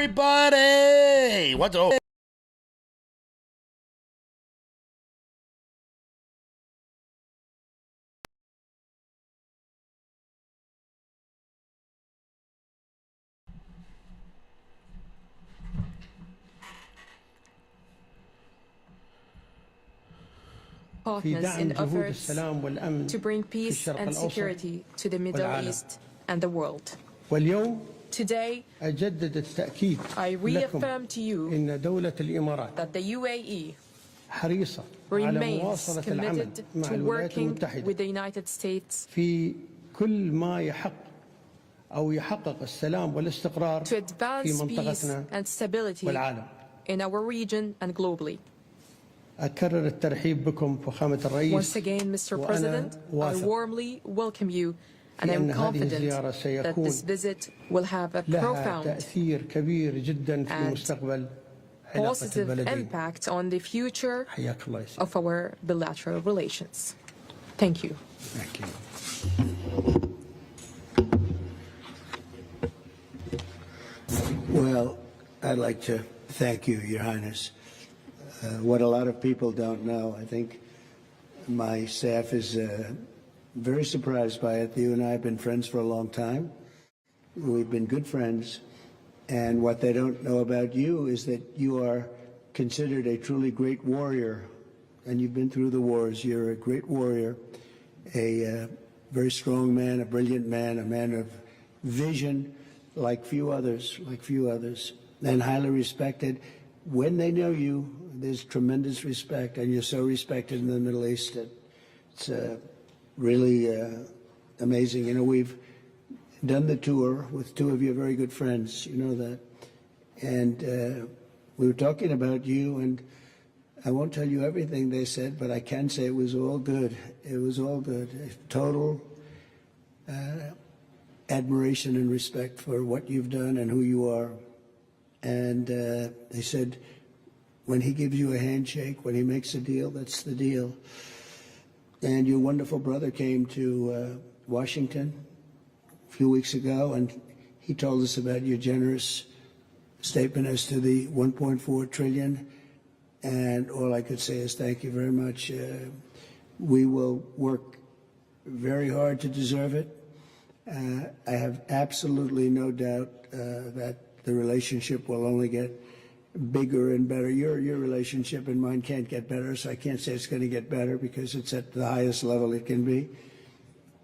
everybody! What's up? Partners in efforts to bring peace and security to the Middle East and the world. Today, I reaffirm to you that the UAE remains committed to working with the United States to advance peace and stability in our region and globally. Once again, Mr. President, I warmly welcome you, and I'm confident that this visit will have a profound and positive impact on the future of our bilateral relations. Thank you. Thank you. Well, I'd like to thank you, Your Highness. What a lot of people don't know, I think my staff is very surprised by it. You and I have been friends for a long time. We've been good friends. And what they don't know about you is that you are considered a truly great warrior. And you've been through the wars. You're a great warrior, a very strong man, a brilliant man, a man of vision like few others, and highly respected. When they know you, there's tremendous respect, and you're so respected in the Middle East. It's really amazing. You know, we've done the tour with two of your very good friends, you know that. And we were talking about you, and I won't tell you everything they said, but I can say it was all good. It was all good. Total admiration and respect for what you've done and who you are. And they said, when he gives you a handshake, when he makes a deal, that's the deal. And your wonderful brother came to Washington a few weeks ago, and he told us about your generous statement as to the 1.4 trillion. And all I could say is thank you very much. We will work very hard to deserve it. I have absolutely no doubt that the relationship will only get bigger and better. Your relationship and mine can't get better, so I can't say it's going to get better because it's at the highest level it can be.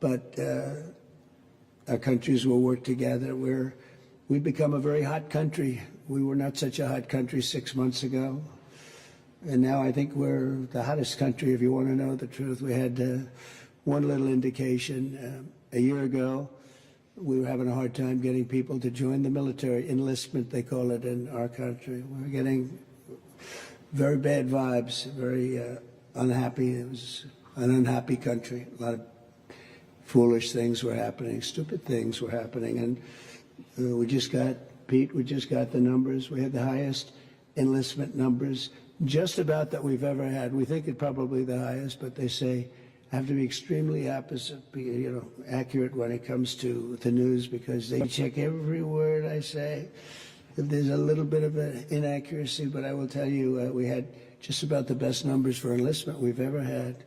But our countries will work together. We've become a very hot country. We were not such a hot country 6 months ago. And now I think we're the hottest country, if you want to know the truth. We had one little indication a year ago. We were having a hard time getting people to join the military enlistment, they call it in our country. We were getting very bad vibes, very unhappy. It was an unhappy country. A lot of foolish things were happening, stupid things were happening. And we just got the numbers. We had the highest enlistment numbers just about that we've ever had. We think it probably the highest, but they say have to be extremely accurate when it comes to the news, because they check every word I say. If there's a little bit of an inaccuracy, but I will tell you, we had just about the best numbers for enlistment we've ever had.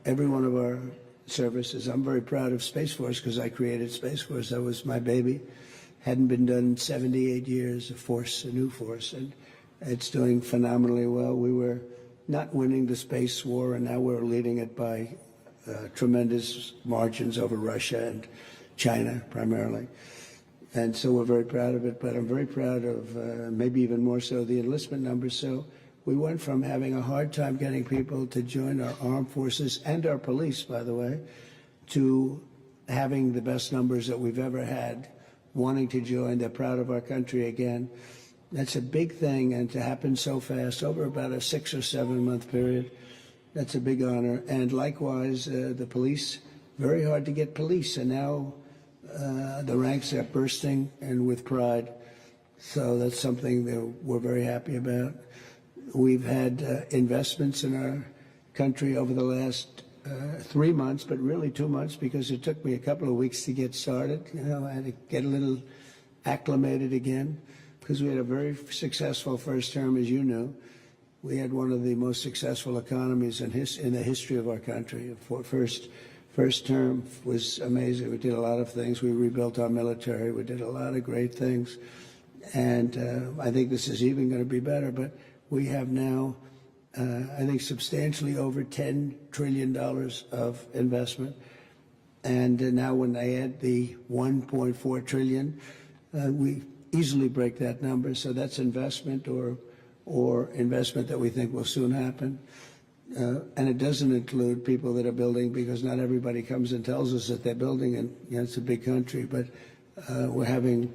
Every one of our services. I'm very proud of Space Force because I created Space Force. That was my baby. Hadn't been done in 78 years, a new force, and it's doing phenomenally well. We were not winning the space war, and now we're leading it by tremendous margins over Russia and China primarily. And so we're very proud of it, but I'm very proud of maybe even more so the enlistment numbers. So we went from having a hard time getting people to join our armed forces and our police, by the way, to having the best numbers that we've ever had, wanting to join. They're proud of our country again. That's a big thing, and to happen so fast, over about a 6 or 7 month period, that's a big honor. And likewise, the police, very hard to get police, and now the ranks are bursting and with pride. So that's something that we're very happy about. We've had investments in our country over the last 3 months, but really 2 months, because it took me a couple of weeks to get started. You know, I had to get a little acclimated again, because we had a very successful first term, as you know. We had one of the most successful economies in the history of our country. First term was amazing. We did a lot of things. We rebuilt our military. We did a lot of great things. And I think this is even going to be better. But we have now, I think, substantially over $10 trillion of investment. And now when they add the $1.4 trillion, we easily break that number. So that's investment or investment that we think will soon happen. And it doesn't include people that are building, because not everybody comes and tells us that they're building, and it's a big country, but we're having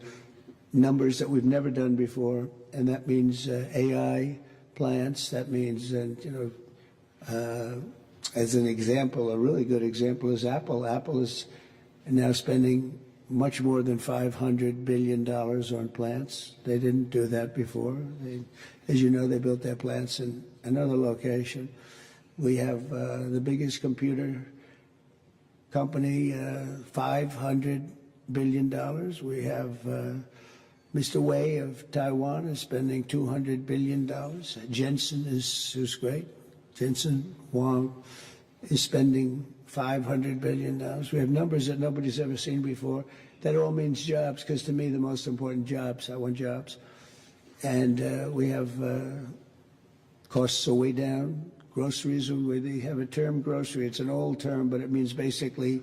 numbers that we've never done before, and that means AI plants. That means, as an example, a really good example is Apple. Apple is now spending much more than $500 billion on plants. They didn't do that before. As you know, they built their plants in another location. We have the biggest computer company, $500 billion. We have Mr. Wei of Taiwan is spending $200 billion. Jensen who's great. Jensen Huang is spending $500 billion. We have numbers that nobody's ever seen before. That all means jobs, because to me the most important jobs. I want jobs. And we have costs are way down. Groceries, we have a term, grocery. It's an old term, but it means basically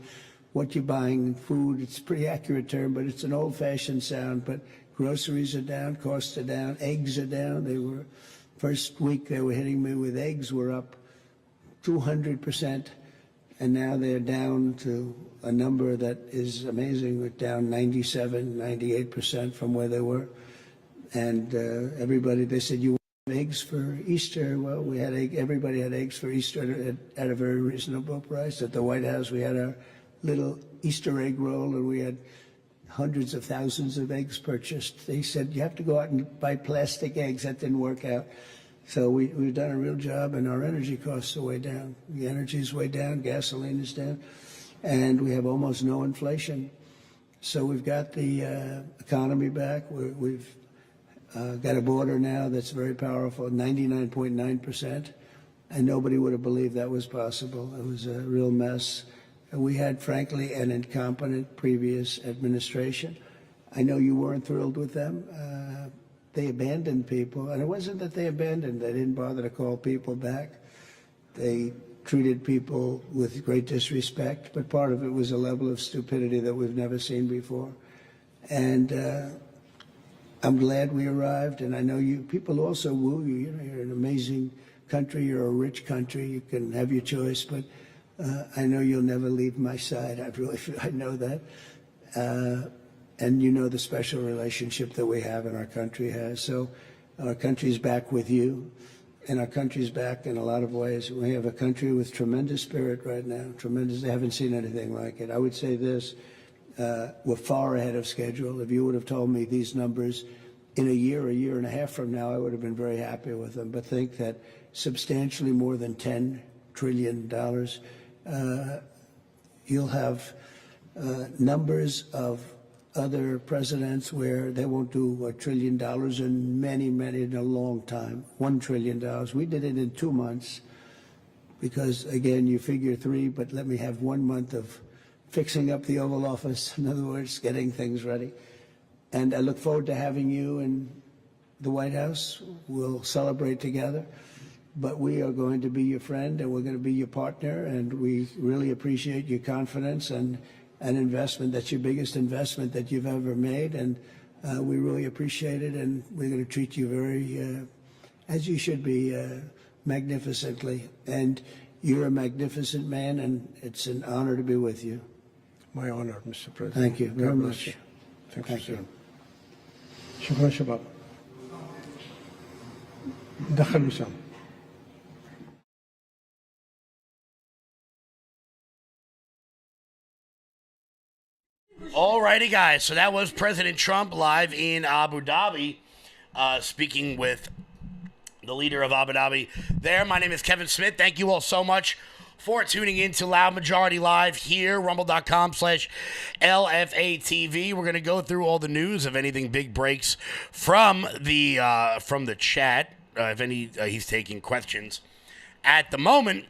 what you're buying in food. It's a pretty accurate term, but it's an old-fashioned sound. But groceries are down, costs are down, eggs are down. They were, first week they were hitting me with eggs were up 200%, and now they're down to a number that is amazing. We're down 97, 98% from where they were. And everybody, they said, you eggs for Easter. Well, we had everybody had eggs for Easter at a very reasonable price. At the White House, we had our little Easter egg roll, and we had hundreds of thousands of eggs purchased. They said, you have to go out and buy plastic eggs. That didn't work out. So we've done a real job, and our energy costs are way down. The energy is way down. Gasoline is down. And we have almost no inflation. So we've got the economy back. We've got a border now that's very powerful, 99.9%, and nobody would have believed that was possible. It was a real mess. We had, frankly, an incompetent previous administration. I know you weren't thrilled with them. They abandoned people, and it wasn't that they abandoned. They didn't bother to call people back. They treated people with great disrespect, but part of it was a level of stupidity that we've never seen before. And I'm glad we arrived, and I know you people also woo you. You know, you're an amazing country. You're a rich country. You can have your choice, but I know you'll never leave my side. I know that. And you know the special relationship that we have and our country has. So our country's back with you, and our country's back in a lot of ways. We have a country with tremendous spirit right now, tremendous. They haven't seen anything like it. I would say this. We're far ahead of schedule. If you would have told me these numbers in a year and a half from now, I would have been very happy with them. But think that substantially more than $10 trillion. You'll have numbers of other presidents where they won't do $1 trillion in many, in a long time. $1 trillion. We did it in 2 months because, again, you figure 3, but let me have 1 month of fixing up the Oval Office, in other words, getting things ready. And I look forward to having you in the White House. We'll celebrate together. But we are going to be your friend, and we're going to be your partner, and we really appreciate your confidence and an investment. That's your biggest investment that you've ever made, and we really appreciate it, and we're going to treat you very, as you should be, magnificently. And you're a magnificent man, and it's an honor to be with you. My honor, Mr. President. Thank you very much. Thank you. شكرا شباب. دخل وسام. All righty, guys. So that was President Trump live in Abu Dhabi, speaking with the leader of Abu Dhabi there. My name is Kevin Smith. Thank you all so much for tuning in to Loud Majority Live here, rumble.com/LFATV. We're going to go through all the news if anything big breaks from the chat. If any, he's taking questions at the moment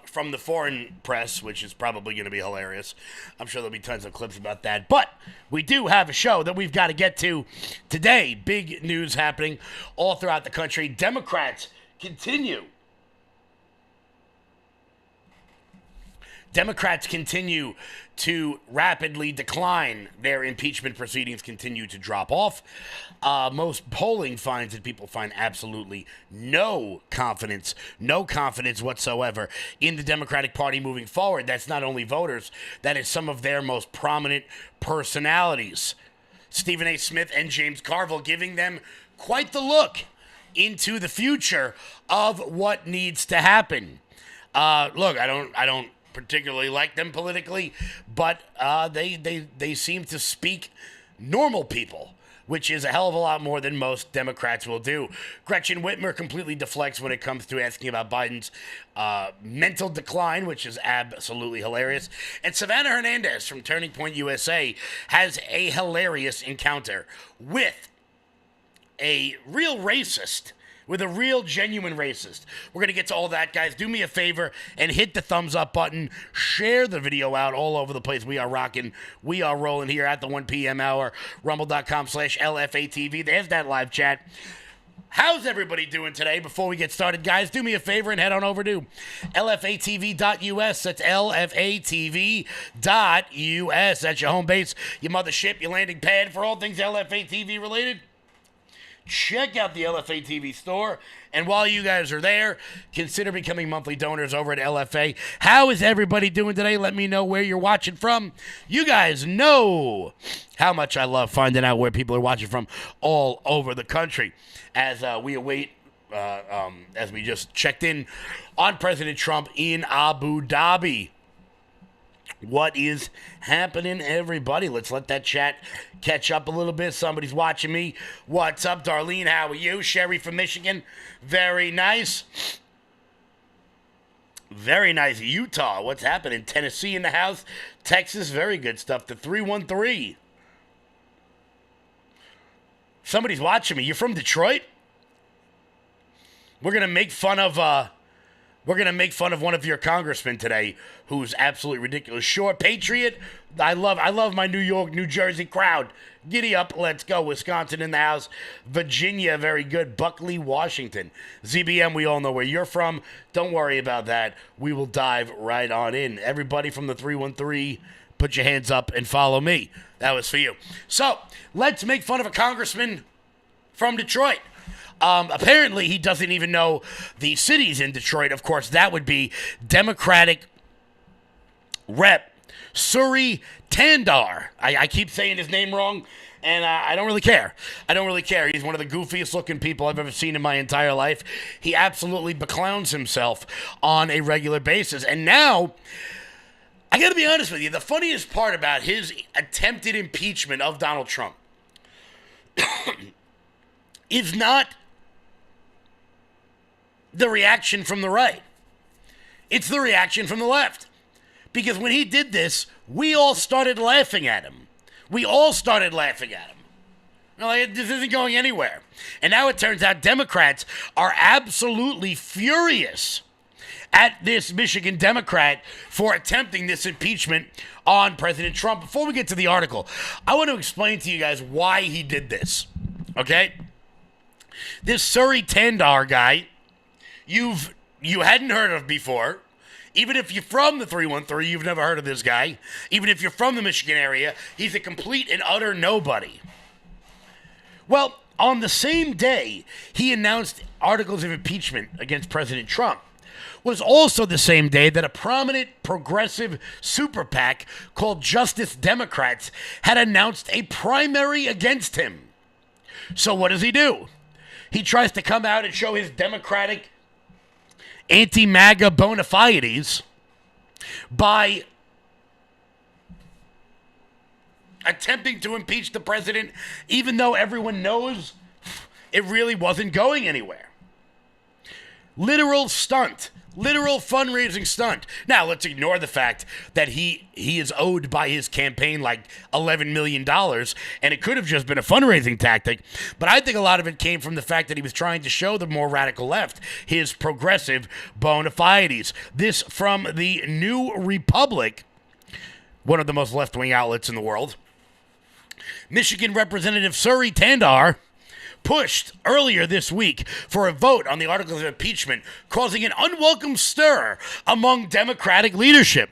from the foreign press, which is probably going to be hilarious. I'm sure there'll be tons of clips about that. But we do have a show that we've got to get to today. Big news happening all throughout the country. Democrats continue to rapidly decline. Their impeachment proceedings continue to drop off. Most polling finds that people find absolutely no confidence whatsoever in the Democratic Party moving forward. That's not only voters, that is some of their most prominent personalities. Stephen A. Smith and James Carville giving them quite the look into the future of what needs to happen. Look, I don't particularly like them politically, but they seem to speak normal people, which is a hell of a lot more than most Democrats will do. Gretchen Whitmer completely deflects when it comes to asking about Biden's mental decline, which is absolutely hilarious. And Savannah Hernandez from Turning Point USA has a hilarious encounter with a real racist, with a real genuine racist. We're going to get to all that, guys. Do me a favor and hit the thumbs up button. Share the video out all over the place. We are rocking. We are rolling here at the 1 p.m. hour. Rumble.com/LFATV. There's that live chat. How's everybody doing today? Before we get started, guys, do me a favor and head on over to LFATV.us. That's LFATV.us. That's your home base, your mothership, your landing pad for all things LFATV related. Check out the LFA TV store. And while you guys are there, consider becoming monthly donors over at LFA. How is everybody doing today? Let me know where you're watching from. You guys know how much I love finding out where people are watching from all over the country. As we await, as we just checked in on President Trump in Abu Dhabi. What is happening, everybody? Let's let that chat catch up a little bit. Somebody's watching me. What's up, Darlene? How are you? Sherry from Michigan. Very nice. Very nice. Utah. What's happening? Tennessee in the house. Texas. Very good stuff. The 313. Somebody's watching me. You're from Detroit? We're going to make fun of one of your congressmen today who's absolutely ridiculous. Sure, Patriot. I love my New York, New Jersey crowd. Giddy up, let's go. Wisconsin in the house. Virginia, very good. Buckley, Washington. ZBM, we all know where you're from. Don't worry about that. We will dive right on in. Everybody from the 313, put your hands up and follow me. That was for you. So, let's make fun of a congressman from Detroit. Apparently, he doesn't even know the cities in Detroit. Of course, that would be Democratic Rep. Suri Tandar. I keep saying his name wrong, and I don't really care. He's one of the goofiest looking people I've ever seen in my entire life. He absolutely beclowns himself on a regular basis. And now, I got to be honest with you, the funniest part about his attempted impeachment of Donald Trump is not the reaction from the right. It's the reaction from the left. Because when he did this, we all started laughing at him. Like, this isn't going anywhere. And now it turns out Democrats are absolutely furious at this Michigan Democrat for attempting this impeachment on President Trump. Before we get to the article, I want to explain to you guys why he did this. Okay? This Suri Tandar guy, you hadn't heard of before. Even if you're from the 313, you've never heard of this guy. Even if you're from the Michigan area, he's a complete and utter nobody. Well, on the same day he announced articles of impeachment against President Trump, was also the same day that a prominent progressive super PAC called Justice Democrats had announced a primary against him. So what does he do? He tries to come out and show his Democratic anti-MAGA bona fides by attempting to impeach the president, even though everyone knows it really wasn't going anywhere. Literal stunt. Literal fundraising stunt. Now, let's ignore the fact that he is owed by his campaign like $11 million, and it could have just been a fundraising tactic. But I think a lot of it came from the fact that he was trying to show the more radical left his progressive bona fides. This from the New Republic, one of the most left-wing outlets in the world. Michigan Representative Suri Tandar pushed earlier this week for a vote on the articles of impeachment, causing an unwelcome stir among Democratic leadership,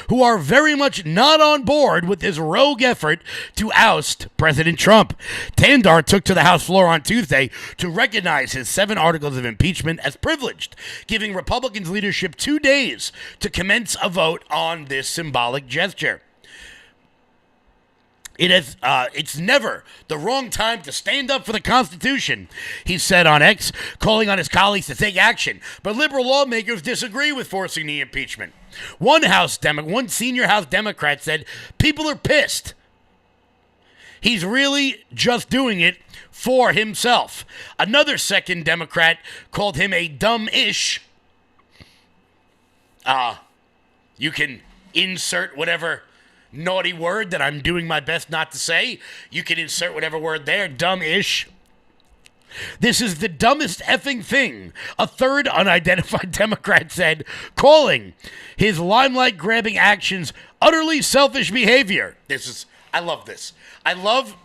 who are very much not on board with his rogue effort to oust President Trump. Tandar took to the House floor on Tuesday to recognize his 7 articles of impeachment as privileged, giving Republicans leadership 2 days to commence a vote on this symbolic gesture. It's never the wrong time to stand up for the Constitution, he said on X, calling on his colleagues to take action. But liberal lawmakers disagree with forcing the impeachment. One senior House Democrat said, people are pissed. He's really just doing it for himself. Another second Democrat called him a dumb-ish. You can insert whatever naughty word that I'm doing my best not to say. You can insert whatever word there, dumb-ish. This is the dumbest effing thing, a third unidentified Democrat said, calling his limelight-grabbing actions utterly selfish behavior. I love this. I love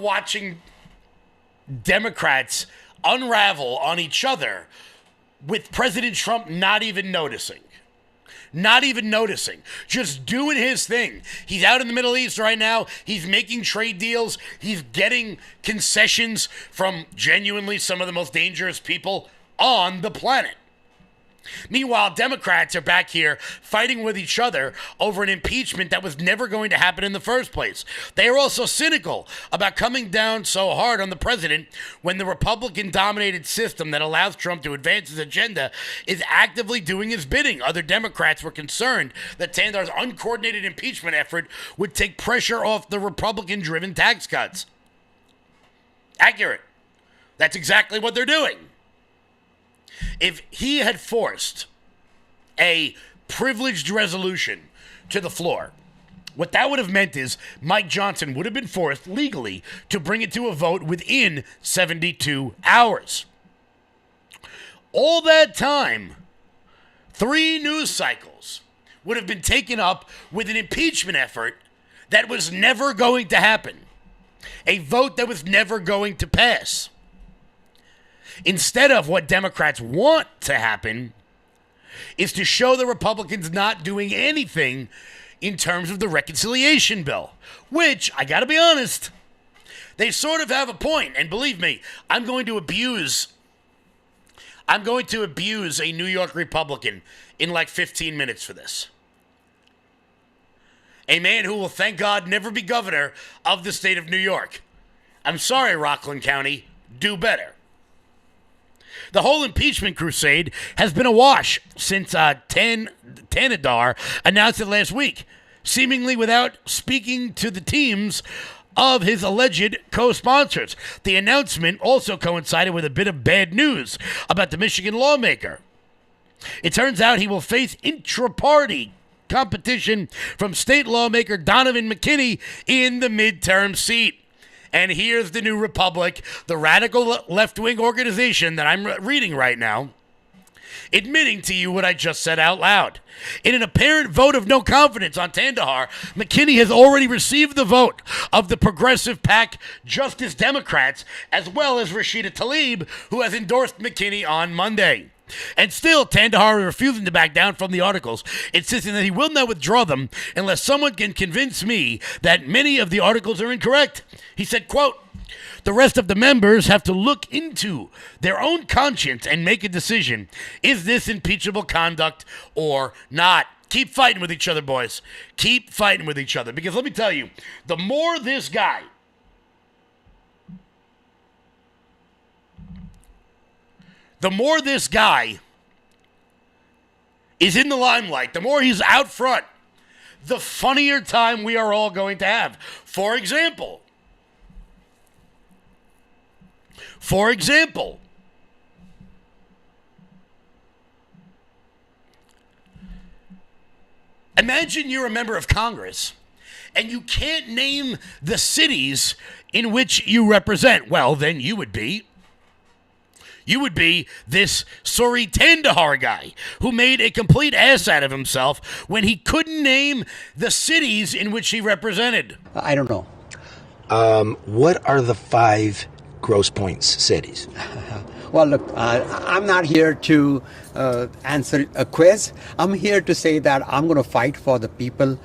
watching Democrats unravel on each other with President Trump not even noticing. Just doing his thing. He's out in the Middle East right now. He's making trade deals. He's getting concessions from genuinely some of the most dangerous people on the planet. Meanwhile, Democrats are back here fighting with each other over an impeachment that was never going to happen in the first place. They are also cynical about coming down so hard on the president when the Republican-dominated system that allows Trump to advance his agenda is actively doing his bidding. Other Democrats were concerned that Tandar's uncoordinated impeachment effort would take pressure off the Republican-driven tax cuts. Accurate. That's exactly what they're doing. If he had forced a privileged resolution to the floor, what that would have meant is Mike Johnson would have been forced legally to bring it to a vote within 72 hours. All that time, 3 news cycles would have been taken up with an impeachment effort that was never going to happen, a vote that was never going to pass. Instead of what Democrats want to happen is to show the Republicans not doing anything in terms of the reconciliation bill, which, I gotta be honest, they sort of have a point. And believe me, I'm going to abuse a New York Republican in like 15 minutes for this. A man who will, thank God, never be governor of the state of New York. I'm sorry, Rockland County, do better. The whole impeachment crusade has been a wash since Tandar announced it last week, seemingly without speaking to the teams of his alleged co-sponsors. The announcement also coincided with a bit of bad news about the Michigan lawmaker. It turns out he will face intra-party competition from state lawmaker Donovan McKinney in the midterm seat. And here's the New Republic, the radical left-wing organization that I'm reading right now, admitting to you what I just said out loud. In an apparent vote of no confidence on Tandar, McKinney has already received the vote of the progressive PAC Justice Democrats, as well as Rashida Tlaib, who has endorsed McKinney on Monday. And still, Tandar is refusing to back down from the articles, insisting that he will not withdraw them unless someone can convince me that many of the articles are incorrect. He said, quote, "The rest of the members have to look into their own conscience and make a decision. Is this impeachable conduct or not?" Keep fighting with each other, boys. Keep fighting with each other. Because let me tell you, the more this guy is in the limelight, the more he's out front, the funnier time we are all going to have. For example, Imagine you're a member of Congress and you can't name the cities in which you represent. Well, then you would be this Suri Tandahar guy who made a complete ass out of himself when he couldn't name the cities in which he represented. I don't know. What are the 5 Grosse Pointe cities? Well, look, I'm not here to answer a quiz. I'm here to say that I'm going to fight for the people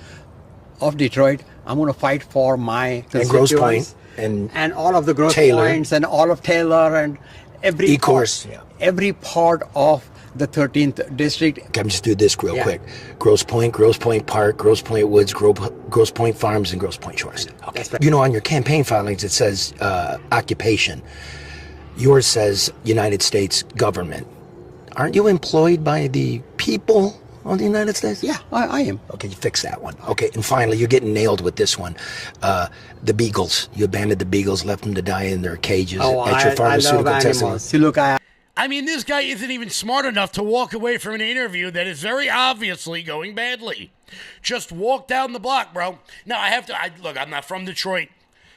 of Detroit. I'm going to fight for my constituents. And Grosse Pointe and all of the Grosse Pointes and all of Taylor and every part of the 13th district. I'm just do this real quick. Grosse Pointe Park, Grosse Pointe Woods, Grosse Pointe Farms, and Grosse Pointe Shores. Okay. You know, on your campaign filings, it says occupation. Yours says United States government. Aren't you employed by the people of the United States? Yeah, I am. Okay, you fix that one. Okay, and finally, you're getting nailed with this one. The beagles. You abandoned the beagles, left them to die in their cages at your pharmaceutical I love animals. See, look, I mean, this guy isn't even smart enough to walk away from an interview that is very obviously going badly. Just walk down the block, bro. Now, look, I'm not from Detroit,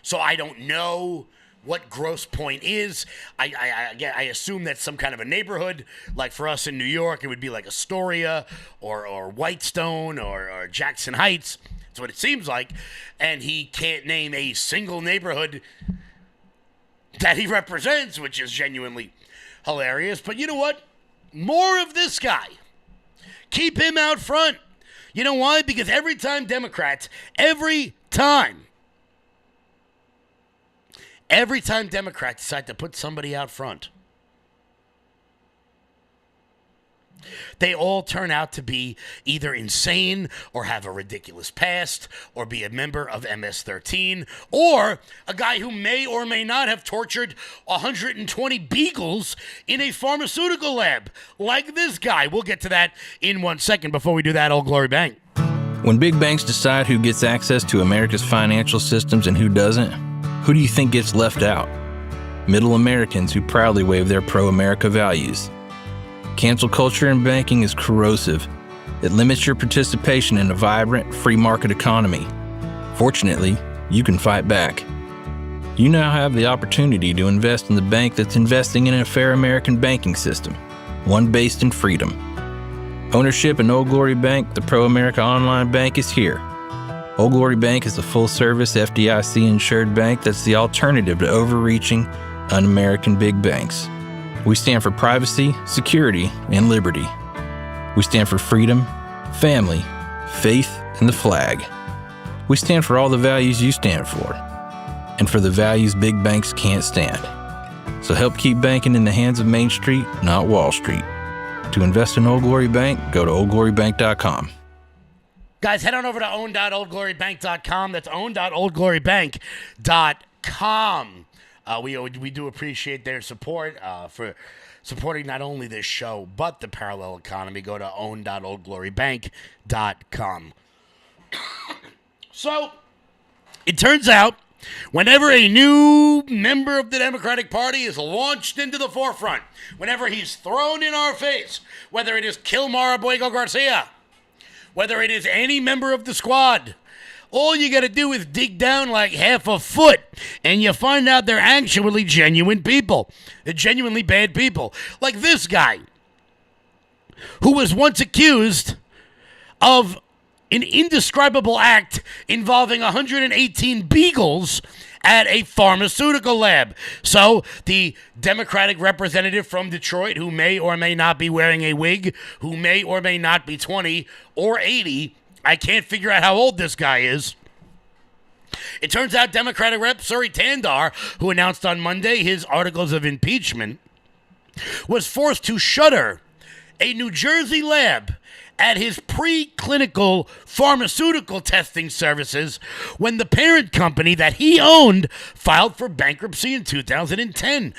so I don't know what Grosse Pointe is. I assume that's some kind of a neighborhood. Like for us in New York, it would be like Astoria or Whitestone or Jackson Heights. That's what it seems like. And he can't name a single neighborhood that he represents, which is genuinely hilarious. But you know what? More of this guy. Keep him out front. You know why? Because every time Democrats decide to put somebody out front, they all turn out to be either insane or have a ridiculous past or be a member of MS-13 or a guy who may or may not have tortured 120 beagles in a pharmaceutical lab like this guy. We'll get to that in 1 second. Before we do that, Old Glory Bank. When big banks decide who gets access to America's financial systems and who doesn't, who do you think gets left out? Middle Americans who proudly wave their pro-America values. Cancel culture in banking is corrosive. It limits your participation in a vibrant, free market economy. Fortunately, you can fight back. You now have the opportunity to invest in the bank that's investing in a fair American banking system, one based in freedom. Ownership in Old Glory Bank, the pro-America online bank, is here. Old Glory Bank is a full-service FDIC-insured bank that's the alternative to overreaching, un-American big banks. We stand for privacy, security, and liberty. We stand for freedom, family, faith, and the flag. We stand for all the values you stand for, and for the values big banks can't stand. So help keep banking in the hands of Main Street, not Wall Street. To invest in Old Glory Bank, go to oldglorybank.com. Guys, head on over to own.oldglorybank.com. That's own.oldglorybank.com. We do appreciate their support for supporting not only this show, but the parallel economy. Go to own.oldglorybank.com. So, it turns out, whenever a new member of the Democratic Party is launched into the forefront, whenever he's thrown in our face, whether it is Kilmar Abuego Garcia, whether it is any member of the squad, all you got to do is dig down like half a foot, and you find out they're actually genuine people. They're genuinely bad people. Like this guy, who was once accused of an indescribable act involving 118 beagles at a pharmaceutical lab. So the Democratic representative from Detroit, who may or may not be wearing a wig, who may or may not be 20 or 80, I can't figure out how old this guy is. It turns out Democratic Rep. Suri Tandahar, who announced on Monday his articles of impeachment, was forced to shutter a New Jersey lab at his preclinical pharmaceutical testing services when the parent company that he owned filed for bankruptcy in 2010.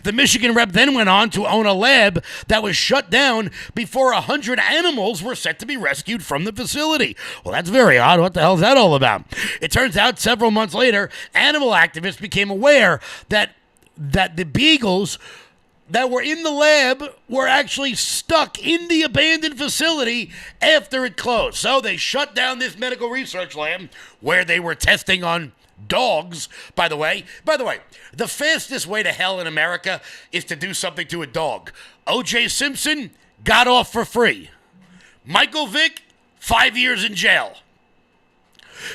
The Michigan rep then went on to own a lab that was shut down before 100 animals were set to be rescued from the facility. Well, that's very odd. What the hell is that all about? It turns out several months later, animal activists became aware that the beagles that were in the lab were actually stuck in the abandoned facility after it closed. So they shut down this medical research lab where they were testing on dogs, by the way. By the way, the fastest way to hell in America is to do something to a dog. O.J. Simpson got off for free. Michael Vick, 5 years in jail.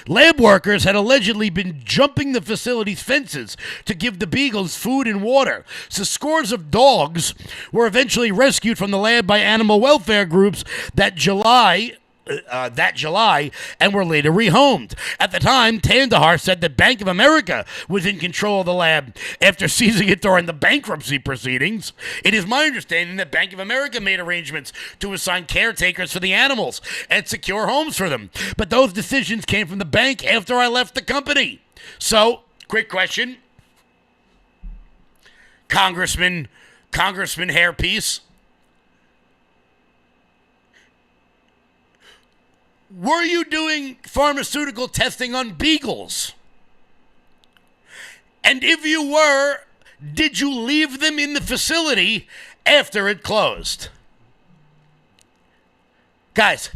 Lab workers had allegedly been jumping the facility's fences to give the beagles food and water. So scores of dogs were eventually rescued from the lab by animal welfare groups that July and were later rehomed. At the time, Tandahar said that Bank of America was in control of the lab after seizing it during the bankruptcy proceedings. It is my understanding that Bank of America made arrangements to assign caretakers for the animals and secure homes for them. But those decisions came from the bank after I left the company. So, quick question. Congressman Hairpiece, were you doing pharmaceutical testing on beagles? And if you were, did you leave them in the facility after it closed? Guys,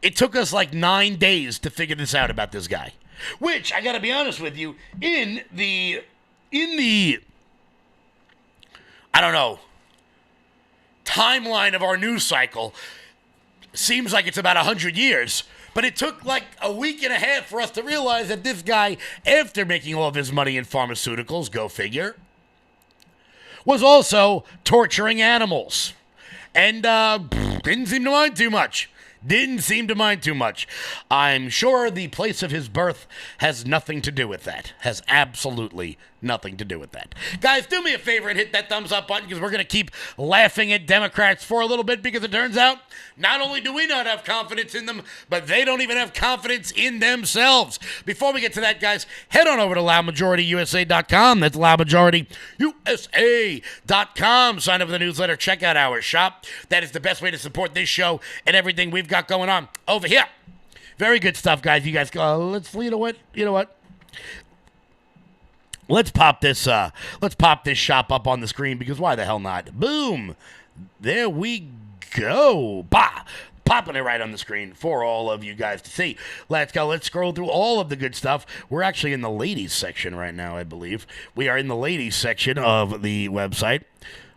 it took us like 9 days to figure this out about this guy. Which, I gotta be honest with you, in the I don't know, timeline of our news cycle, seems like it's about 100 years, but it took like a week and a half for us to realize that this guy, after making all of his money in pharmaceuticals, go figure, was also torturing animals. And didn't seem to mind too much. Didn't seem to mind too much. I'm sure the place of his birth has nothing to do with that. Has absolutely nothing to do with that. Guys, do me a favor and hit that thumbs up button, because we're going to keep laughing at Democrats for a little bit, because it turns out not only do we not have confidence in them, but they don't even have confidence in themselves. Before we get to that, guys, head on over to loudmajorityusa.com. That's loudmajorityusa.com. Sign up for the newsletter. Check out our shop. That is the best way to support this show and everything we've got going on over here. Very good stuff, guys. You guys go, you know what? Let's pop this shop up on the screen, because why the hell not? Boom. There we go. Bah. Popping it right on the screen for all of you guys to see. Let's go. Let's scroll through all of the good stuff. We're actually in the ladies section right now, I believe. We are in the ladies section of the website,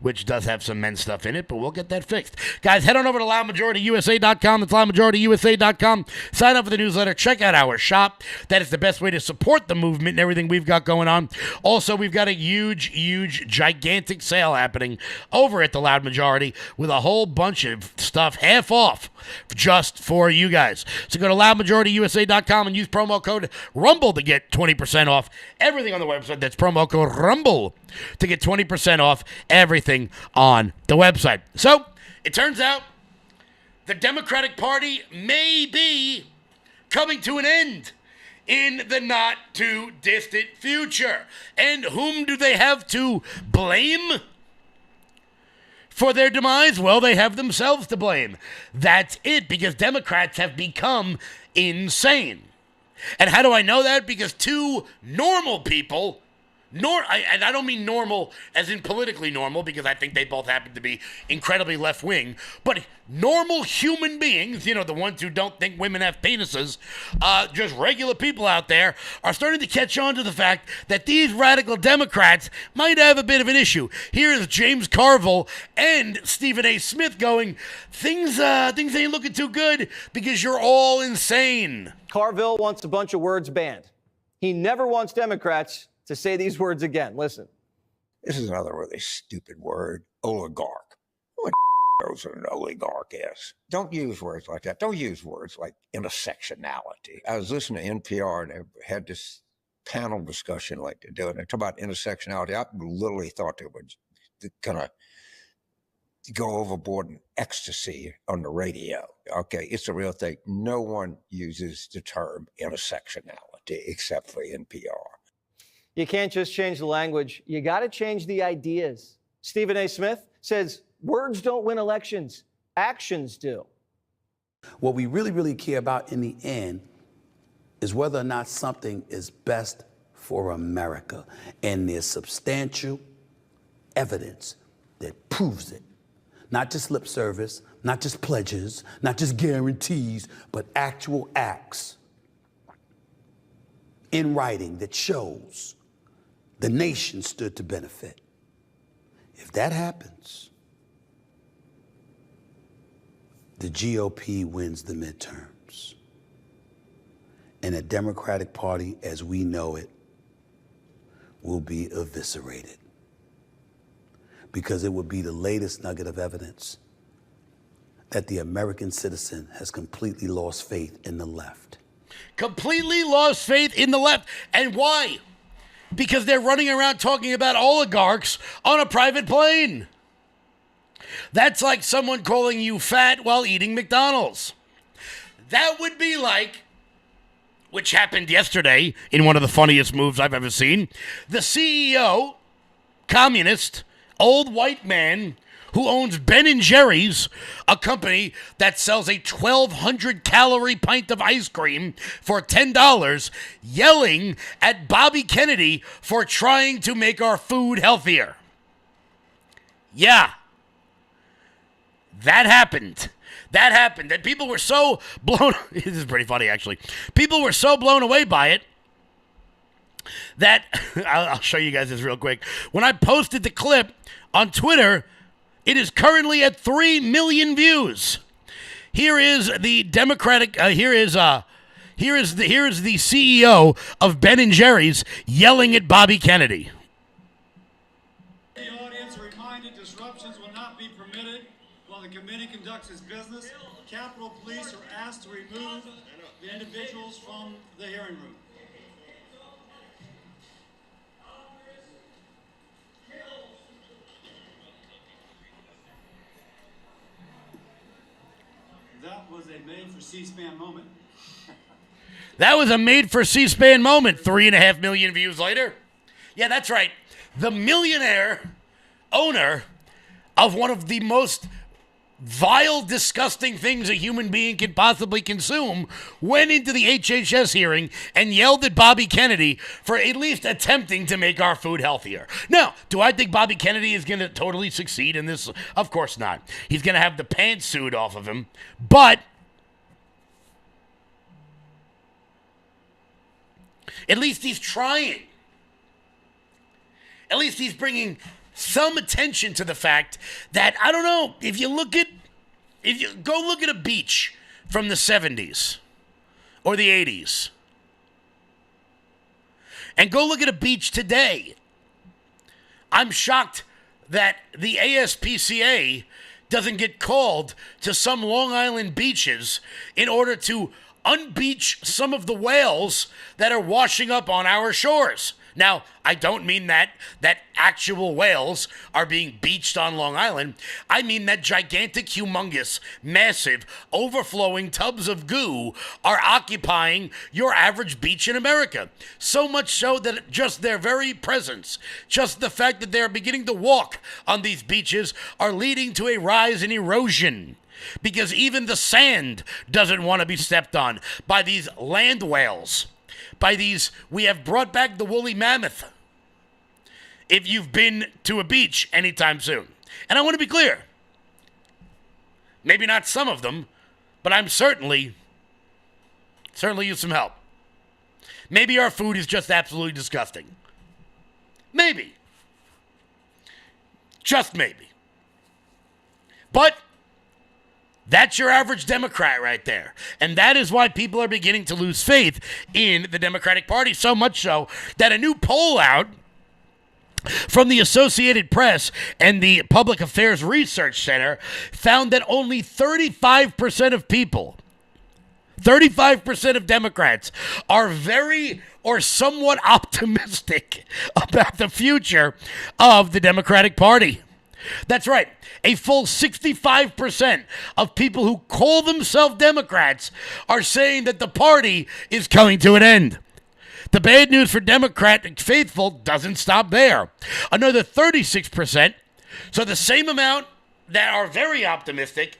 which does have some men's stuff in it, but we'll get that fixed. Guys, head on over to loudmajorityusa.com. That's loudmajorityusa.com. Sign up for the newsletter. Check out our shop. That is the best way to support the movement and everything we've got going on. Also, we've got a huge, gigantic sale happening over at the Loud Majority with a whole bunch of stuff half off just for you guys. So go to loudmajorityusa.com and use promo code RUMBLE to get 20% off everything on the website. That's promo code RUMBLE to get 20% off everything on the website. So, it turns out the Democratic Party may be coming to an end in the not-too-distant future. And whom do they have to blame for their demise? Well, they have themselves to blame. That's it, because Democrats have become insane. And how do I know that? Because two normal people, and I don't mean normal as in politically normal, because I think they both happen to be incredibly left-wing, but normal human beings, the ones who don't think women have penises, just regular people out there, are starting to catch on to the fact that these radical Democrats might have a bit of an issue. Here is James Carville and Stephen A. Smith going, things ain't looking too good because you're all insane. Carville wants a bunch of words banned. He never wants Democrats to say these words again. Listen. This is another really stupid word, oligarch. What knows what an oligarch is? Don't use words like that. Don't use words like intersectionality. I was listening to NPR and they had this panel discussion like they're doing. They talk about intersectionality. I literally thought they would kind of go overboard in ecstasy on the radio. Okay, it's a real thing. No one uses the term intersectionality except for NPR. You can't just change the language. You got to change the ideas. Stephen A. Smith says words don't win elections. Actions do. What we really care about in the end is whether or not something is best for America. And there's substantial evidence that proves it. Not just lip service, not just pledges, not just guarantees, but actual acts in writing that shows the nation stood to benefit. If that happens, the GOP wins the midterms. And the Democratic Party, as we know it, will be eviscerated. Because it would be the latest nugget of evidence that the American citizen has completely lost faith in the left. Completely lost faith in the left. And why? Because they're running around talking about oligarchs on a private plane. That's like someone calling you fat while eating McDonald's. That would be like, which happened yesterday in one of the funniest moves I've ever seen, the CEO, communist, old white man who owns Ben & Jerry's, a company that sells a 1,200 calorie pint of ice cream for $10, yelling at Bobby Kennedy for trying to make our food healthier. Yeah. That happened. That happened. And people were so blown... This is pretty funny, actually. People were so blown away by it that... I'll show you guys this real quick. When I posted the clip on Twitter, it is currently at 3 million views. Here is the Democratic... Here is the CEO of Ben & Jerry's yelling at Bobby Kennedy. The audience reminded disruptions will not be permitted while the committee conducts its business. Capitol Police are asked to remove the individuals from the hearing room. That was a made for C-SPAN moment. That was a made for C-SPAN moment. 3.5 million views later. Yeah, that's right. The millionaire owner of one of the most vile, disgusting things a human being can possibly consume went into the HHS hearing and yelled at Bobby Kennedy for at least attempting to make our food healthier. Now, do I think Bobby Kennedy is going to totally succeed in this? Of course not. He's going to have the pantsuit off of him, but at least he's trying. At least he's bringing some attention to the fact that, I don't know, if you go look at a beach from the 70s or the 80s and go look at a beach today, I'm shocked that the ASPCA doesn't get called to some Long Island beaches in order to unbeach some of the whales that are washing up on our shores. Now, I don't mean that actual whales are being beached on Long Island. I mean that gigantic, humongous, massive, overflowing tubs of goo are occupying your average beach in America. So much so that just their very presence, just the fact that they're beginning to walk on these beaches are leading to a rise in erosion. Because even the sand doesn't want to be stepped on by these land whales. By these, we have brought back the woolly mammoth. If you've been to a beach anytime soon. And I want to be clear. Maybe not some of them, but I'm certainly use some help. Maybe our food is just absolutely disgusting. Maybe. Just maybe. But that's your average Democrat right there. And that is why people are beginning to lose faith in the Democratic Party, so much so that a new poll out from the Associated Press and the Public Affairs Research Center found that only 35% of people, 35% of Democrats are very or somewhat optimistic about the future of the Democratic Party. That's right. A full 65% of people who call themselves Democrats are saying that the party is coming to an end. The bad news for Democratic faithful doesn't stop there. Another 36%, so the same amount that are very optimistic,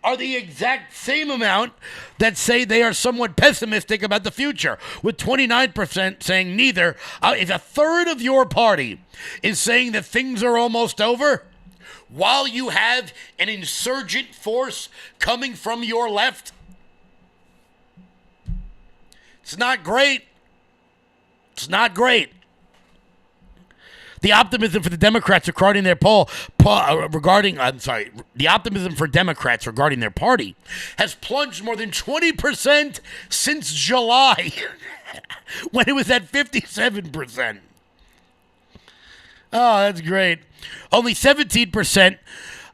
are the exact same amount that say they are somewhat pessimistic about the future, with 29% saying neither. If a third of your party is saying that things are almost over, while you have an insurgent force coming from your left? It's not great. It's not great. The optimism for the Democrats regarding their the optimism for Democrats regarding their party has plunged more than 20% since July, when it was at 57%. Oh, that's great. Only 17%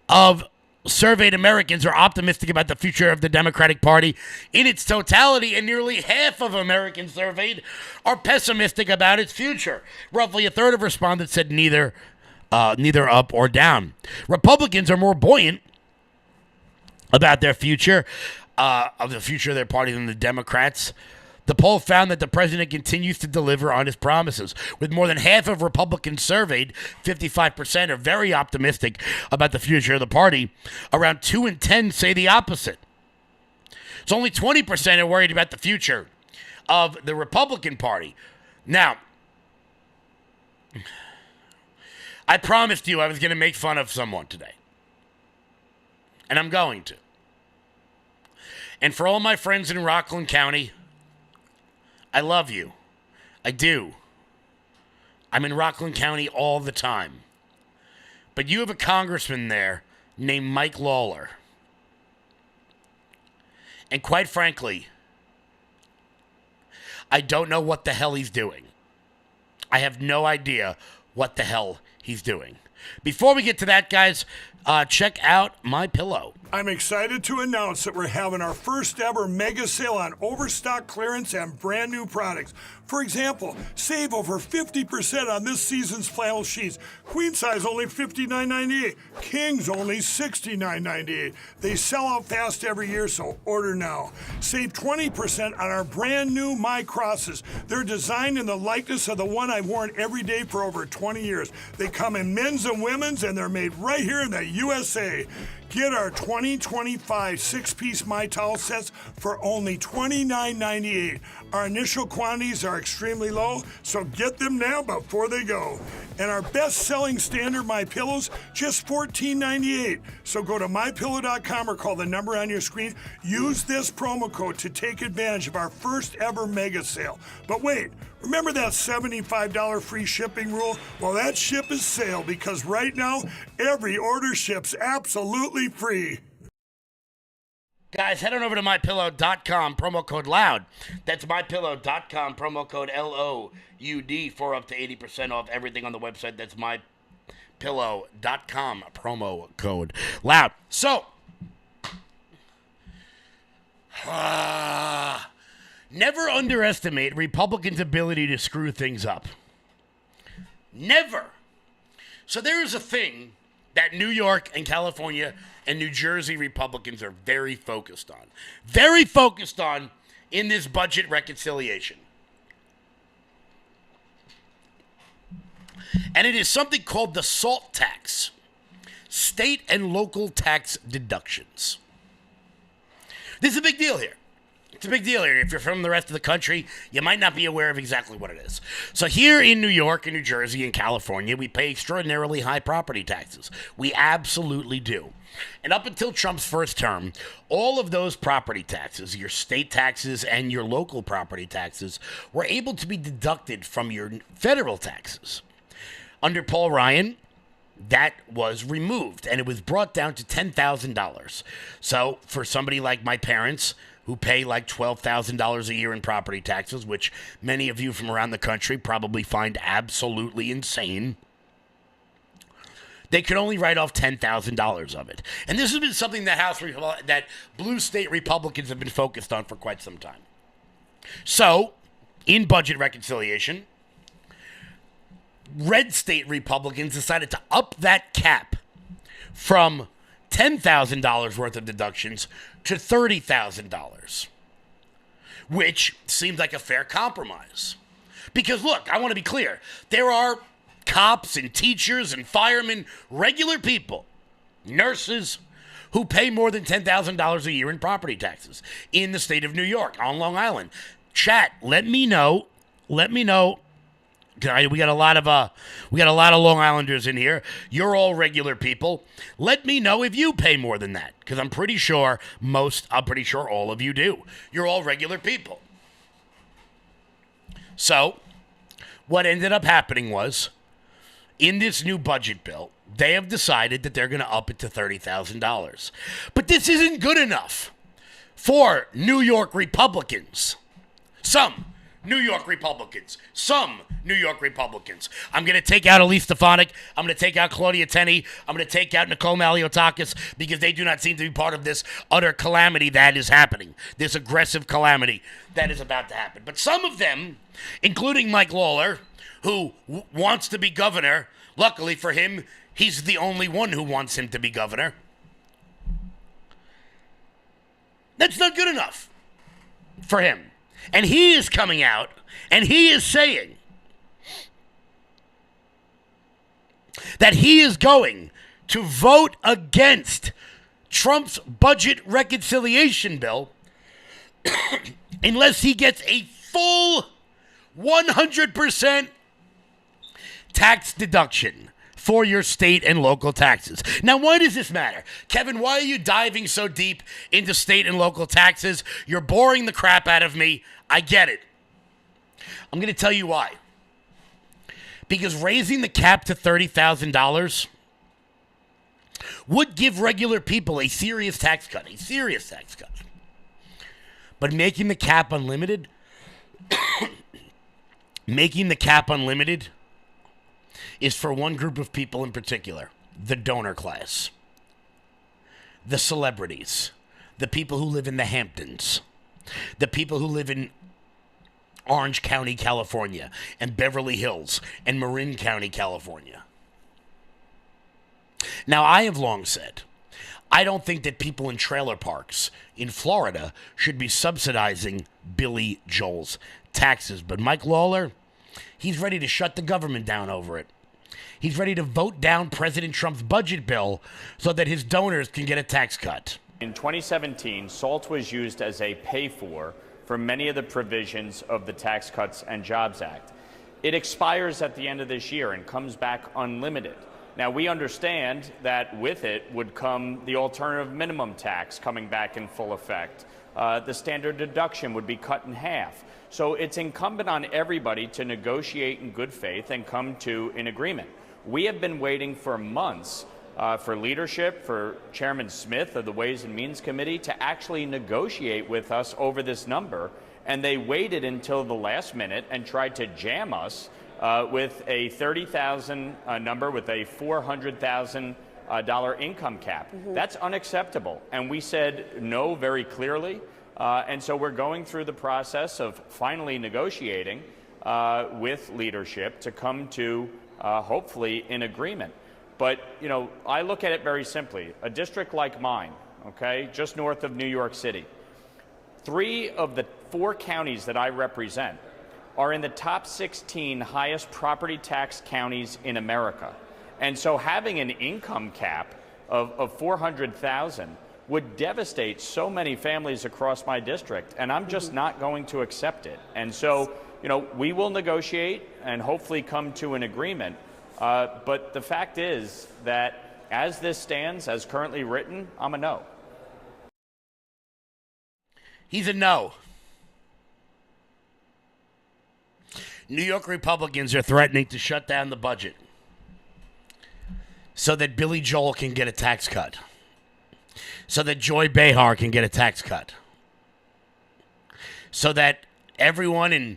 of surveyed Americans are optimistic about the future of the Democratic Party in its totality, and nearly half of Americans surveyed are pessimistic about its future. Roughly a third of respondents said neither up or down. Republicans are more buoyant about their future, of the future of their party than the Democrats. The poll found that the president continues to deliver on his promises. With more than half of Republicans surveyed, 55% are very optimistic about the future of the party. Around 2 in 10 say the opposite. So only 20% are worried about the future of the Republican Party. Now, I promised you I was going to make fun of someone today. And I'm going to. And for all my friends in Rockland County, I love you. I do. I'm in Rockland County all the time. But you have a congressman there named Mike Lawler. And quite frankly, I don't know what the hell he's doing. I have no idea what the hell he's doing. Before we get to that, guys, check out MyPillow. I'm excited to announce that we're having our first ever mega sale on overstock clearance and brand new products. For example, save over 50% on this season's flannel sheets. Queen size only $59.98. Kings only $69.98. They sell out fast every year, so order now. Save 20% on our brand new My Crosses. They're designed in the likeness of the one I've worn every day for over 20 years. They come in men's and women's, and they're made right here in the USA. Get our 2025 six-piece My Towel sets for only $29.98. Our initial quantities are extremely low, so get them now before they go. And our best-selling standard My Pillows, just $14.98. So go to MyPillow.com or call the number on your screen. Use this promo code to take advantage of our first ever mega sale. But wait, remember that $75 free shipping rule? Well, that ship is sailed, because right now, every order ships absolutely free. Guys, head on over to MyPillow.com, promo code LOUD. That's MyPillow.com, promo code LOUD for up to 80% off everything on the website. That's MyPillow.com, promo code LOUD. So, never underestimate Republicans' ability to screw things up. Never. So there is a thing that New York and California and New Jersey Republicans are very focused on. Very focused on in this budget reconciliation. And it is something called the SALT tax. State and local tax deductions. This is a big deal here. It's a big deal here. If you're from the rest of the country, you might not be aware of exactly what it is. So here in New York and New Jersey and California, we pay extraordinarily high property taxes. We absolutely do. And up until Trump's first term, all of those property taxes, your state taxes and your local property taxes, were able to be deducted from your federal taxes. Under Paul Ryan, that was removed, and it was brought down to $10,000. So for somebody like my parents, who pay like $12,000 a year in property taxes, which many of you from around the country probably find absolutely insane, they could only write off $10,000 of it. And this has been something that blue state Republicans have been focused on for quite some time. So, in budget reconciliation, red state Republicans decided to up that cap from $10,000 worth of deductions to $30,000, which seemed like a fair compromise. Because look, I want to be clear. There are cops and teachers and firemen, regular people, nurses, who pay more than $10,000 a year in property taxes in the state of New York, on Long Island. Chat, let me know We got a lot of Long Islanders in here. You're all regular people. Let me know if you pay more than that, because I'm pretty sure all of you do. You're all regular people. So, what ended up happening was, in this new budget bill, they have decided that they're going to up it to $30,000. But this isn't good enough for New York Republicans. Some New York Republicans. I'm going to take out Elise Stefanik. I'm going to take out Claudia Tenney. I'm going to take out Nicole Maliotakis, because they do not seem to be part of this utter calamity that is happening, this aggressive calamity that is about to happen. But some of them, including Mike Lawler, who wants to be governor, luckily for him, he's the only one who wants him to be governor. That's not good enough for him. And he is coming out and he is saying that he is going to vote against Trump's budget reconciliation bill unless he gets a full 100% tax deduction for your state and local taxes. Now, why does this matter? Kevin, why are you diving so deep into state and local taxes? You're boring the crap out of me. I get it. I'm going to tell you why. Because raising the cap to $30,000 would give regular people a serious tax cut. But making the cap unlimited, is for one group of people in particular, the donor class, the celebrities, the people who live in the Hamptons, the people who live in Orange County, California, and Beverly Hills, and Marin County, California. Now, I have long said, I don't think that people in trailer parks in Florida should be subsidizing Billy Joel's taxes. But Mike Lawler, he's ready to shut the government down over it. He's ready to vote down President Trump's budget bill so that his donors can get a tax cut. In 2017, SALT was used as a pay-for many of the provisions of the Tax Cuts and Jobs Act. It expires at the end of this year and comes back unlimited. Now, we understand that with it would come the alternative minimum tax coming back in full effect. The standard deduction would be cut in half. So it's incumbent on everybody to negotiate in good faith and come to an agreement. We have been waiting for months for leadership, for Chairman Smith of the Ways and Means Committee to actually negotiate with us over this number, and they waited until the last minute and tried to jam us with a $30,000 number with a $400,000 income cap. That's unacceptable, and we said no very clearly, and so we're going through the process of finally negotiating with leadership to come to hopefully an agreement. But, you know, I look at it very simply. A district like mine, okay, just north of New York City, 3 of the 4 counties that I represent are in the top 16 highest property tax counties in America. And so having an income cap of $400,000 would devastate so many families across my district, and I'm just not going to accept it. And so, you know, we will negotiate and hopefully come to an agreement. But the fact is that as this stands, as currently written, I'm a no. He's a no. New York Republicans are threatening to shut down the budget so that Billy Joel can get a tax cut, so that Joy Behar can get a tax cut, so that everyone in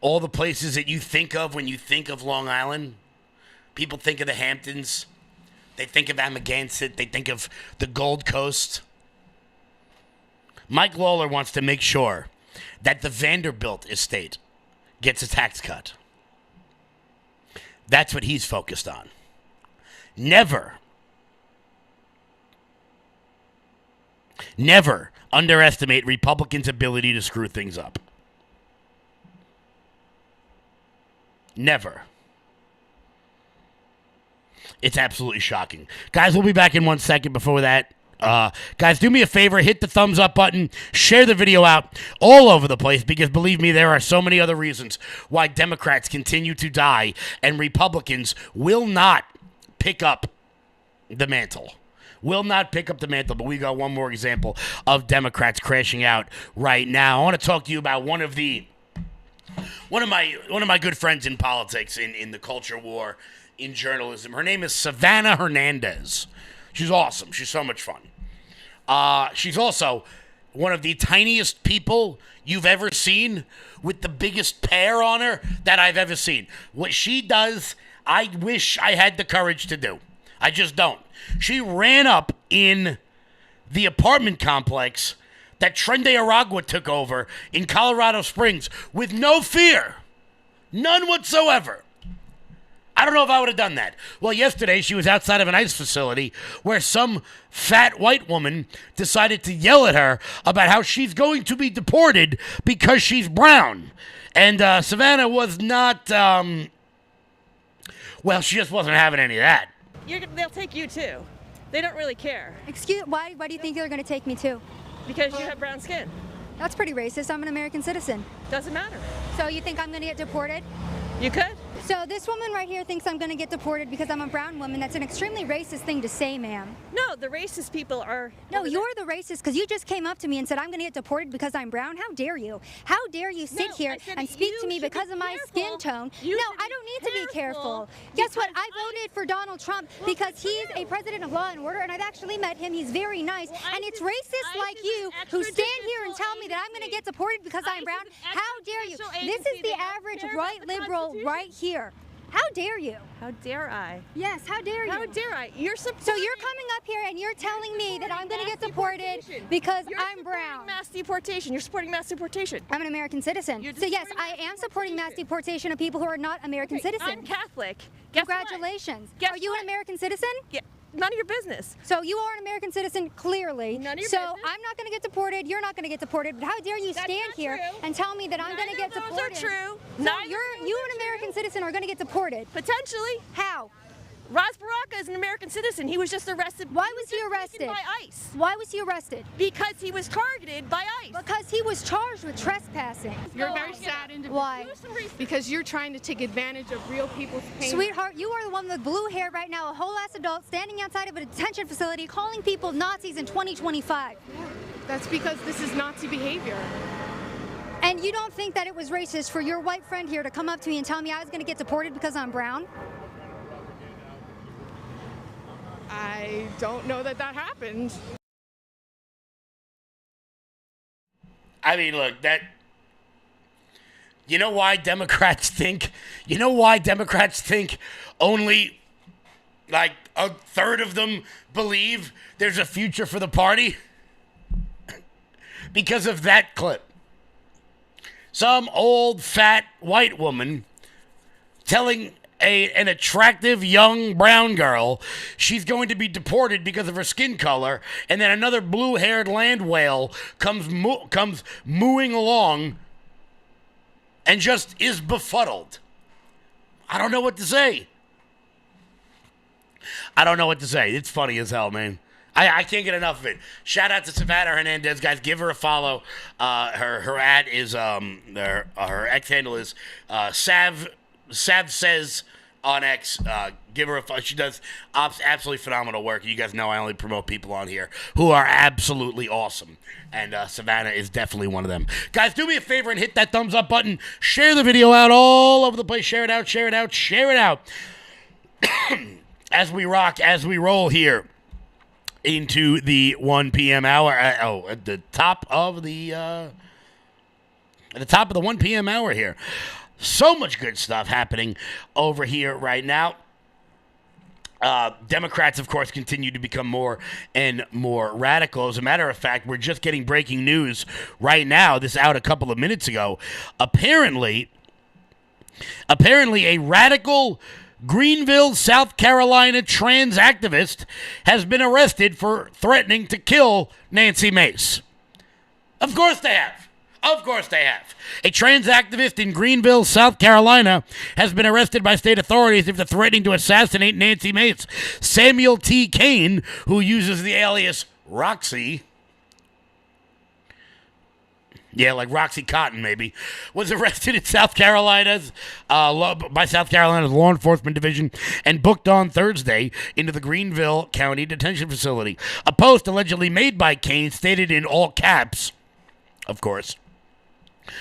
all the places that you think of when you think of Long Island, people think of the Hamptons, they think of Amagansett, they think of the Gold Coast. Mike Lawler wants to make sure that the Vanderbilt estate gets a tax cut. That's what he's focused on. Never underestimate Republicans' ability to screw things up. Never. It's absolutely shocking. Guys, we'll be back in 1 second. Before that, Guys, do me a favor, hit the thumbs up button, share the video out all over the place, because believe me, there are so many other reasons why Democrats continue to die and Republicans will not pick up the mantle. Will not pick up the mantle, but we got one more example of Democrats crashing out right now. I want to talk to you about one of my good friends in politics, in the culture war, in journalism. Her name is Savannah Hernandez. She's awesome. She's so much fun. She's also one of the tiniest people you've ever seen, with the biggest pair on her that I've ever seen. What she does, I wish I had the courage to do. I just don't. She ran up in the apartment complex that Trende Aragua took over in Colorado Springs with no fear. None whatsoever. I don't know if I would have done that. Well, yesterday she was outside of an ICE facility where some fat white woman decided to yell at her about how she's going to be deported because she's brown. And Savannah was not, well, she just wasn't having any of that. They'll take you too. They don't really care. Why do you think they're going to take me too? Because you have brown skin. That's pretty racist. I'm an American citizen. Doesn't matter. So you think I'm going to get deported? You could. So this woman right here thinks I'm going to get deported because I'm a brown woman. That's an extremely racist thing to say, ma'am. No, the racist people are... No, you're the racist because you just came up to me and said I'm going to get deported because I'm brown. How dare you? How dare you sit here and speak to me because of my skin tone? No, I don't need to be careful. Guess what? I voted for Donald Trump because he's a president of law and order, and I've actually met him. He's very nice. And it's racist like you who stand here and tell me that I'm going to get deported because I'm brown. How dare you? This is the average right liberal right here. How dare you? How dare I? Yes, how dare you? How dare I? So you're coming up here and you're telling me that I'm going to get deported because I'm brown. Mass deportation. You're supporting mass deportation. I'm an American citizen. So yes, I am supporting mass deportation of people who are not American citizens. I'm Catholic. Congratulations. Are you an American citizen? Yeah. None of your business. So you are an American citizen, clearly. None of your business. So I'm not going to get deported. You're not going to get deported. But how dare you stand here and tell me that I'm going to get deported? Those are true. So you, an American citizen, are going to get deported. Potentially. How? Ras Baraka is an American citizen. He was just arrested. Why was he arrested? By ICE. Why was he arrested? Because he was targeted by ICE. Because he was charged with trespassing. You're a very sad individual. Why? Because you're trying to take advantage of real people's pain. Sweetheart, you are the one with blue hair right now, a whole ass adult standing outside of a detention facility calling people Nazis in 2025. That's because this is Nazi behavior. And you don't think that it was racist for your white friend here to come up to me and tell me I was going to get deported because I'm brown? I don't know that happened. I mean, look, you know why Democrats think only like a third of them believe there's a future for the party? Because of that clip. Some old fat white woman telling an attractive young brown girl she's going to be deported because of her skin color, and then another blue-haired land whale comes mooing along and just is befuddled. I don't know what to say. It's funny as hell, man. I can't get enough of it. Shout out to Savannah Hernandez, guys. Give her a follow. Her ad is her X handle is Sav Says on X. Give her a follow. She does absolutely phenomenal work. You guys know I only promote people on here who are absolutely awesome, and Savannah is definitely one of them. Guys, do me a favor and hit that thumbs up button. Share the video out all over the place. Share it out. As we rock, as we roll here into the 1 p.m. hour. At the top of the 1 p.m. hour here. So much good stuff happening over here right now. Democrats, of course, continue to become more and more radical. As a matter of fact, we're just getting breaking news right now. This out a couple of minutes ago. Apparently a radical Greenville, South Carolina trans activist has been arrested for threatening to kill Nancy Mace. Of course they have. A trans activist in Greenville, South Carolina, has been arrested by state authorities after threatening to assassinate Nancy Mace. Samuel T. Kane, who uses the alias Roxy, yeah, like Roxy Cotton, maybe, was arrested in South Carolina's by South Carolina's law enforcement division and booked on Thursday into the Greenville County Detention Facility. A post allegedly made by Cain stated in all caps, of course,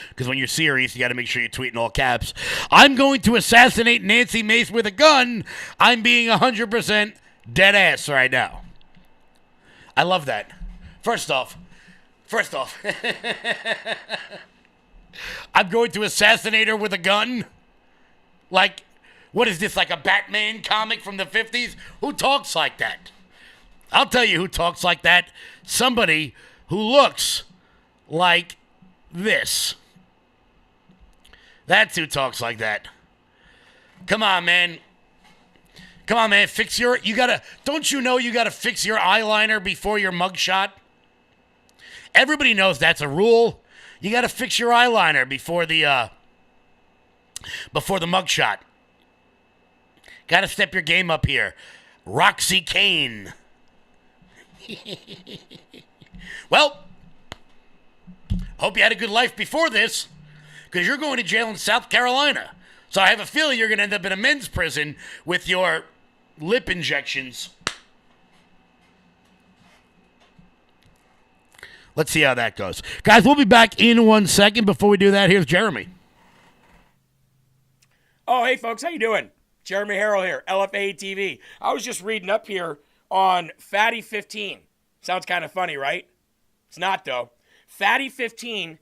because when you're serious, you got to make sure you tweet in all caps, "I'm going to assassinate Nancy Mace with a gun. I'm being 100% dead ass right now." I love that. First off, I'm going to assassinate her with a gun? Like, what is this, like a Batman comic from the 50s? Who talks like that? I'll tell you who talks like that. Somebody who looks like this. That's who talks like that. Come on, man. Don't you know you gotta fix your eyeliner before your mugshot? Everybody knows that's a rule. You got to fix your eyeliner before the mugshot. Got to step your game up here. Roxy Cain. Well, hope you had a good life before this, because you're going to jail in South Carolina. So I have a feeling you're going to end up in a men's prison with your lip injections. Let's see how that goes. Guys, we'll be back in 1 second. Before we do that, here's Jeremy. Oh, hey, folks. How you doing? Jeremy Harrell here, LFA TV. I was just reading up here on Fatty 15. Sounds kind of funny, right? It's not, though. Fatty 15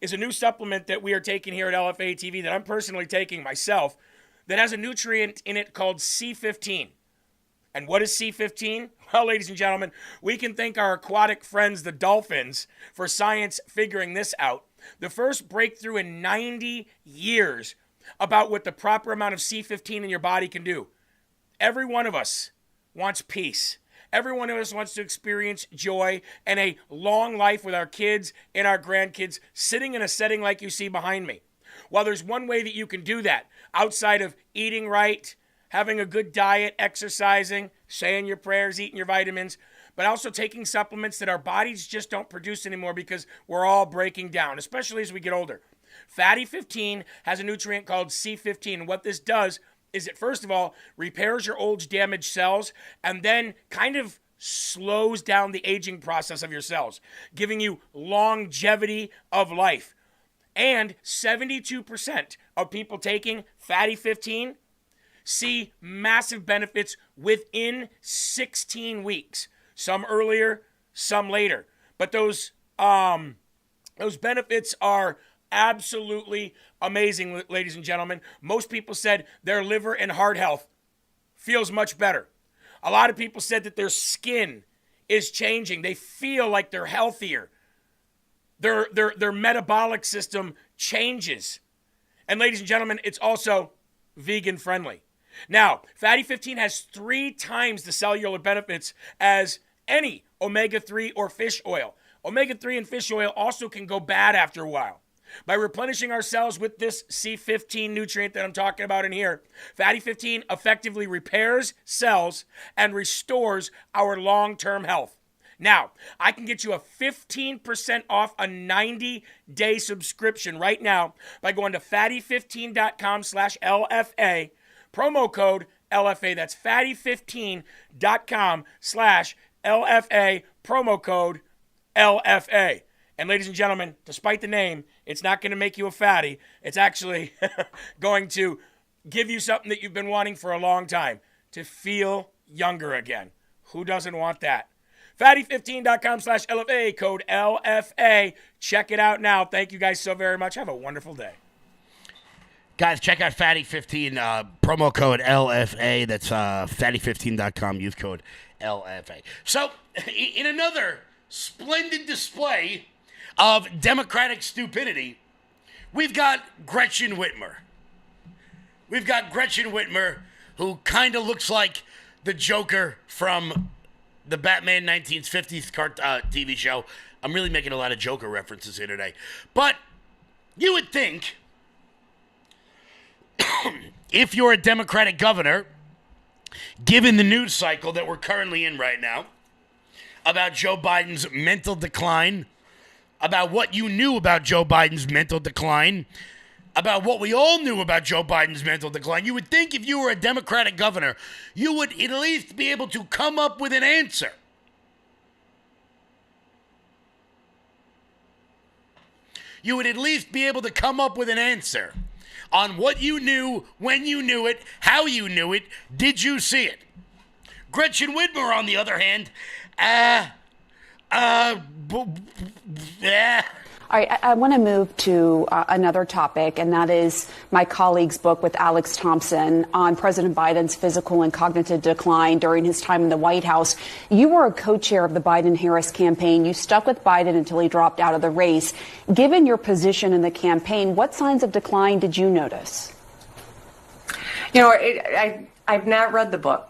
is a new supplement that we are taking here at LFA TV that I'm personally taking myself that has a nutrient in it called C15. And what is C15? Well, ladies and gentlemen, we can thank our aquatic friends, the dolphins, for science figuring this out. The first breakthrough in 90 years about what the proper amount of C15 in your body can do. Every one of us wants peace. Every one of us wants to experience joy and a long life with our kids and our grandkids sitting in a setting like you see behind me. Well, there's one way that you can do that outside of eating right, having a good diet, exercising, saying your prayers, eating your vitamins, but also taking supplements that our bodies just don't produce anymore because we're all breaking down, especially as we get older. Fatty 15 has a nutrient called C15. And what this does is it, first of all, repairs your old damaged cells and then kind of slows down the aging process of your cells, giving you longevity of life. And 72% of people taking Fatty 15 see massive benefits within 16 weeks. Some earlier, some later. But those benefits are absolutely amazing, ladies and gentlemen. Most people said their liver and heart health feels much better. A lot of people said that their skin is changing. They feel like they're healthier. Their metabolic system changes. And ladies and gentlemen, it's also vegan friendly. Now, Fatty 15 has 3 times the cellular benefits as any omega-3 or fish oil. Omega-3 and fish oil also can go bad after a while. By replenishing our cells with this C15 nutrient that I'm talking about in here, Fatty 15 effectively repairs cells and restores our long-term health. Now, I can get you a 15% off a 90-day subscription right now by going to fatty15.com/LFA. Promo code LFA. That's fatty15.com/LFA. Promo code LFA. And ladies and gentlemen, despite the name, it's not going to make you a fatty. It's actually going to give you something that you've been wanting for a long time, to feel younger again. Who doesn't want that? Fatty15.com/LFA, code LFA. Check it out now. Thank you guys so very much. Have a wonderful day. Guys, check out Fatty15, promo code LFA. That's fatty15.com, use code LFA. So, in another splendid display of Democratic stupidity, we've got Gretchen Whitmer. We've got Gretchen Whitmer, who kind of looks like the Joker from the Batman 1950s TV show. I'm really making a lot of Joker references here today. But you would think, if you're a Democratic governor, given the news cycle that we're currently in right now, about Joe Biden's mental decline, about what you knew about Joe Biden's mental decline, about what we all knew about Joe Biden's mental decline. You would think if you were a Democratic governor, you would at least be able to come up with an answer. You would at least be able to come up with an answer on what you knew, when you knew it, how you knew it, did you see it? Gretchen Whitmer, on the other hand, All right, I want to move to another topic, and that is my colleague's book with Alex Thompson on President Biden's physical and cognitive decline during his time in the White House. You were a co-chair of the Biden-Harris campaign. You stuck with Biden until he dropped out of the race. Given your position in the campaign, what signs of decline did you notice? You know, I've not read the book.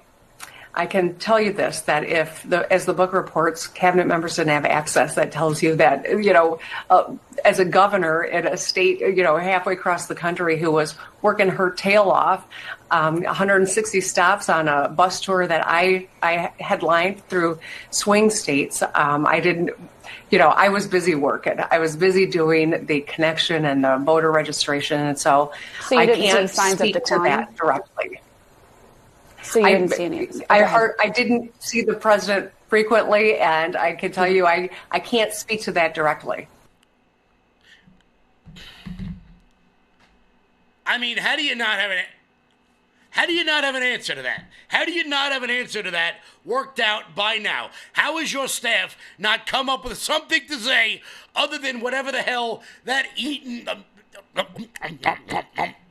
I can tell you this, that as the book reports, cabinet members didn't have access. That tells you that, as a governor in a state, halfway across the country who was working her tail off, 160 stops on a bus tour that I headlined through swing states. I was busy working. I was busy doing the connection and the voter registration. And so you I didn't can't see signs speak of to decline? that directly. So you didn't see any? I didn't see the president frequently, and I can tell you I can't speak to that directly. I mean, how do you not have an answer to that? How do you not have an answer to that worked out by now? How has your staff not come up with something to say other than whatever the hell that eating?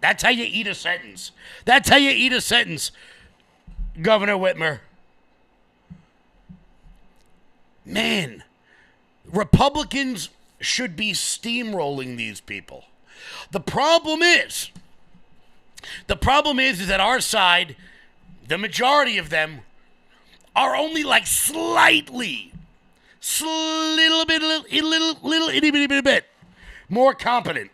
That's how you eat a sentence. That's how you eat a sentence, Governor Whitmer. Man, Republicans should be steamrolling these people. The problem is that our side, the majority of them, are only like little itty bitty bit more competent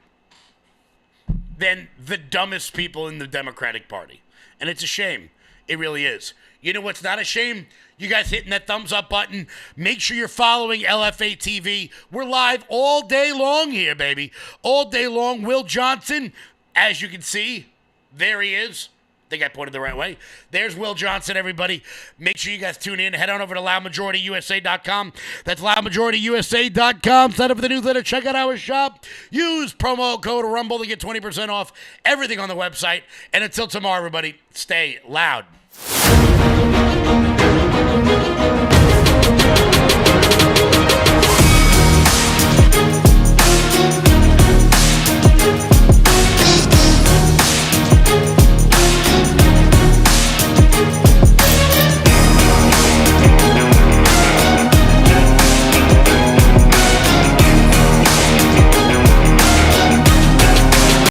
than the dumbest people in the Democratic Party. And it's a shame. It really is. You know what's not a shame? You guys hitting that thumbs up button. Make sure you're following LFA TV. We're live all day long here, baby. All day long. Will Johnson, as you can see, there he is. I think I pointed the right way. There's Will Johnson, everybody. Make sure you guys tune in. Head on over to loudmajorityusa.com. That's loudmajorityusa.com. Sign up for the newsletter. Check out our shop. Use promo code RUMBLE to get 20% off everything on the website. And until tomorrow, everybody, stay loud.